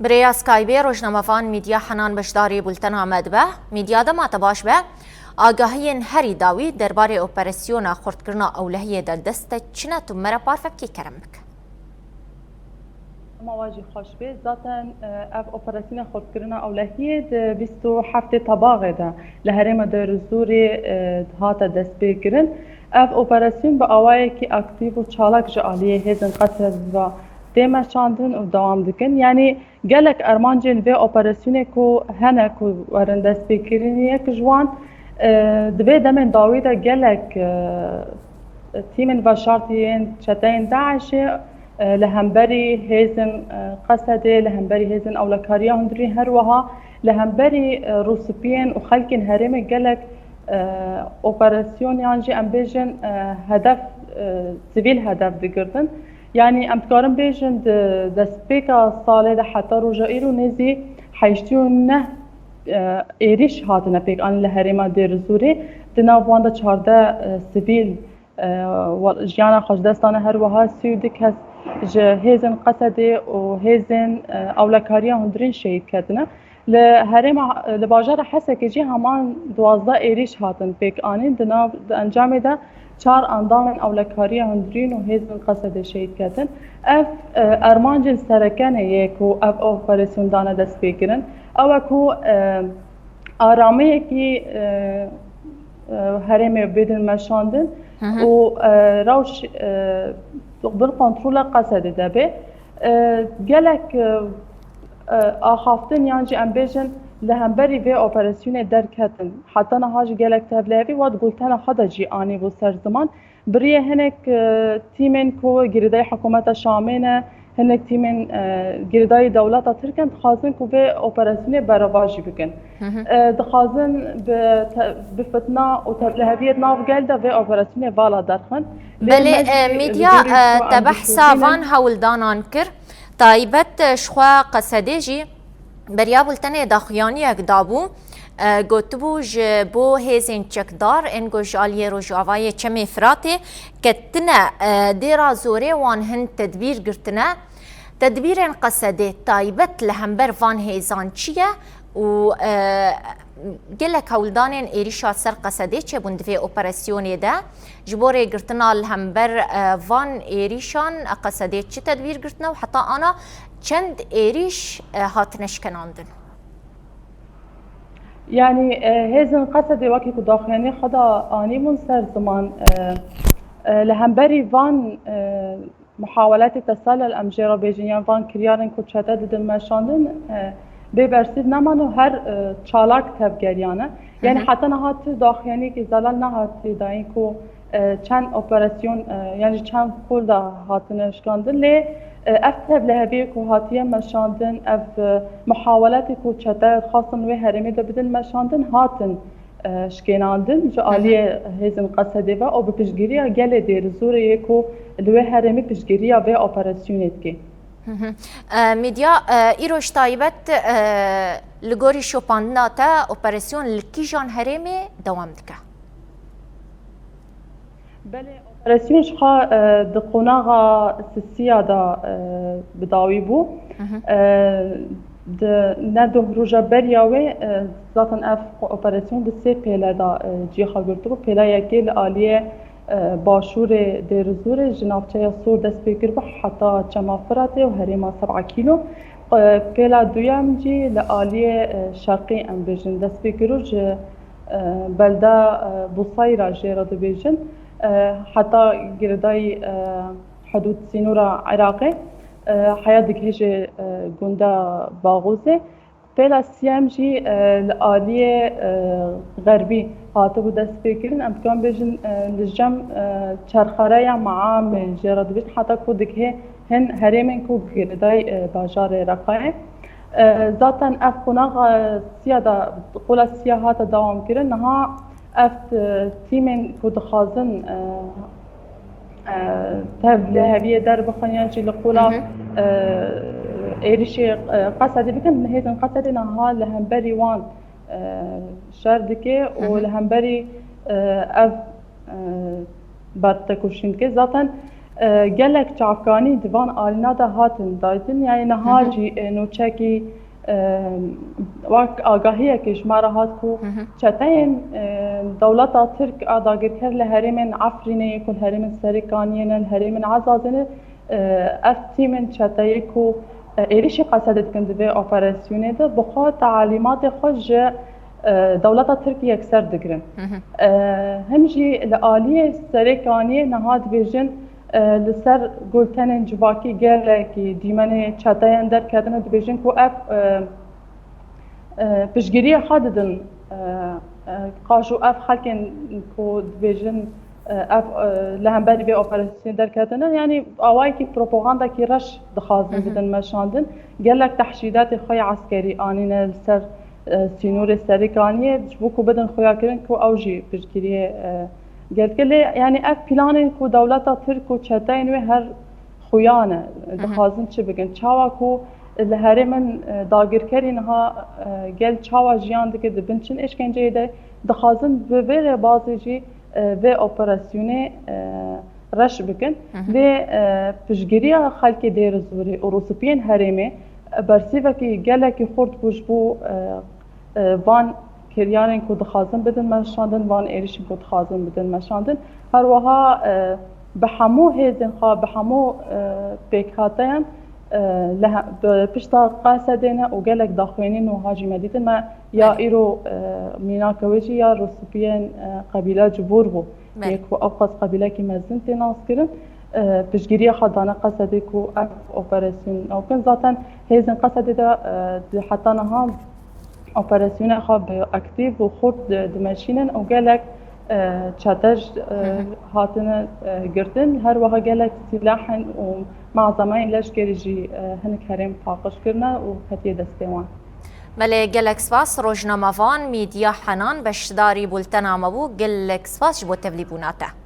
بریا سکایبی روزنامه‌وان میدیا حنان بشداری بولتنا مدبه میدیا دما تباش به آگاهی هری داوی درباره اپراسیون خردکردن اولهیه در دست چنه تو مرا پارفکی کرم بک. مواجه خوش به ذاتاً اف اپراسیون خردکردن اولهیه ده 27 طباقه ده لهرم در زوری هات دست بگیرن اف اپراسیون با آوایی که اکتیو و چالاک جالیه هزن قصد و دیم شاندن و دوام دکن یعنی گلک ارمانجل به اپراسیون کو هنه کو ورن دست بگیرن یک جوان دوی دمن داویده گلک تیمن و شرطیین چتین داعشه لهمبري هيزن قصده لهمبري هيزن أولكاريا هندري هروها لهمبري روسبيين وخلقن هرم قالك اوبراسيون يعني ام بيجن هدف سيفيل هدف دقردن يعني ام تقارن بيجن دسبيكا صالة حتى رجائيرو نزي حيشتيونه ايريش هاتنا بيك ان لهرما دير زوري دناوان دا چارده سيفيل جيانا خوش دستانه هروها سيودك هست هزن قصده و هزن اولکاریا هندرین شهید کردنه لهرم لباجار حسه که جی همان 12 ایریش هاتن پیک آنین دناو انجام ده 4 اندام اولکاریا هندرین و هزن قصده شهید کردن اف ارمانجن سرکنه یکو اف اپراسیون دانه دست بگیرن او کو آرامه کی هرم بدن مشاندن و روش بالکنترل قصد دبه گلک آخافتن یعنی ام بیشن لهمبری و اپراسیون درکتن حتی نهاج گلک تبلیغی واد گلتن خدا جی آنی و سر زمان بریه هنک تیمن کو گردای حکومت شامینه هنک تیمن گردای دولت ترکن خازن کو به اپراسیون برواجی بکن دخازن به فتنه و تبلیغیت ناف گلده و اپراسیون والا درخن بله میدیا تبحثا وان هولدانان کر تایبت شخوا قصده جی بریا بولتن داخیانی اگدابو گوتبوج بو هزین چکدار انگو جالیه رو جاوای چمی فراته کتنه دیرا زوره وان هن تدبیر گرتنه تدبیر قصده تایبت لهمبر وان هزان چیه و گلک هولدان ایریشا سر قصده چه بندوی اپراسیونی ده جبور گرتنا لهمبر وان ایریشان قصده چه تدبیر گرتنا و حتی آنا چند ایریش هاتنش کناندن يعني هزن قصدي وكي كداخلاني خدا آني من سر زمان لهمبري فان محاولات تسلل امجيرا بيجيان فان كريارن كوتشاتا ددن مشاندن ببرسید نمانو هر چالاک تبگریانه یعنی حتی نهات داخلانی که زلال نهات داین کو چند اپراسیون یعنی چند کل دا هاتنش کندن لی اف تبلیغی کو هاتیه مشاندن اف محاولات کو چتا خاصن و هرمی دا بدن مشاندن هاتن شکناندن جالیه هزن قصدی و او بپشگیری گل دیر زوره کو لوی هرمی پشگیری و اپراسیونت که میدیا ایروش تایبت لگوری شوپاندنا تا اپراسیون لکیجان هرمی دوام دکه بله اپراسیون شخا دقوناغا سسیا دا بداوی بو ندو روژا بریاوی ذاتن اف اپراسیون ده سه پیله دا جیخا گرتو بو پیله یکی لآلیه باشور درزور جنابچه سور دست بگیر با حتی چمافراته و هریما 7 کیلو پیلا دویم جی لآلی شرقی ام بیجن دست بگیرو جه بلده بوصیرا جیرا دو بیجن حتی گردای حدود سینورا عراقی حیات دکهج گنده باغوزه پیلا سیم جی لآلی غربی هاتو دست بگیرن ام کام بیشن لجم چرخاره یا معام جراد بیت حتی کودک هن هرمن کو گردای بازار رقای ذاتن اف قناغ سیاده قول سیاحات دوام کردن نها اف تیمن کود خازن تبلیغی در بخونیان چی لقولا ایریشی قصدی بکن هیچن قصدی نها لهمبری وان شردكي ولهمبري اف بارتكوشين كي ذاتن gelek çavkanî divan alîna da hatin daytin yani niha jî nûçekî wek agahiyekê ji me re hat ku çeteyên dewleta Tirk a dagirker li herêmên Efrînê ku li herêmên Serêkaniyê ne li herêmên Ezazê ne ev tîmên çeteyê ku êrişî qesedê dikin di vê operasyonê de bi xwe tealîmatê xwe ji dewleta Tirkî yekser digirin. Him jî li aliyê Serêkaniyê niha dibêjin li ser gultenên civakî gelekî dîmenê çeteyên derketine dibêjin ku ev piştgiriya xwe didin qaş û ev xelkên ku dibêjin ev li hemberî vê operasyonê derketine yani awayekî propagandakî reş dixwazin bidin meşandin gelek tehşîdatê xwe ya eskerî anîne li ser sînorê Serêkaniyê ji bo ku bidin xuyakirin ku ew jî piştgiriyê gelkilê yani ev planên ku dewleta Tirk û çeteyên wê her xuya ne dixwazin çi bikin çawa ku li herêmên dagirkerî niha gel çawa jiyan dike dibin çin eşkenceyê de dixwazin bi vê rêbazê jî vê operasyonê reş bikin vê piştgiriya xelkê Dêrezorê û Rûspiyên herêmê bersîvekî gelekî xurt bû ji bo van kiryarên ku dixwazin bidin meşandin van êrişên ku dixwazin bidin meşandin her wiha bi hemû hêzên xwe bi hemû pêkhateyan bi pişta qesedê ne û gelek daxuyanîn û hacî me dîtin me ya îro mînaka wê jî ya Rûspiyên qebîla cibûr bû yê ku ew qas qebîlekî mezin tê naskirin piştgiriya xwe dane qesedê ku ev operasyonê ew bikin zaten hêzên qesedê de heta niha operasyona xwe bi aktîv û xurt dimeşînin û gelek çete hatine girtin her wiha gelek silahên û malzemeyên leşkerî jî hinek herêm paqij kirine û hetiye destê wan. Belê gelek spas rojnamevan Mîdya Henan beşdarî bultena me bû gelek spas ji bo tevlîbûna te.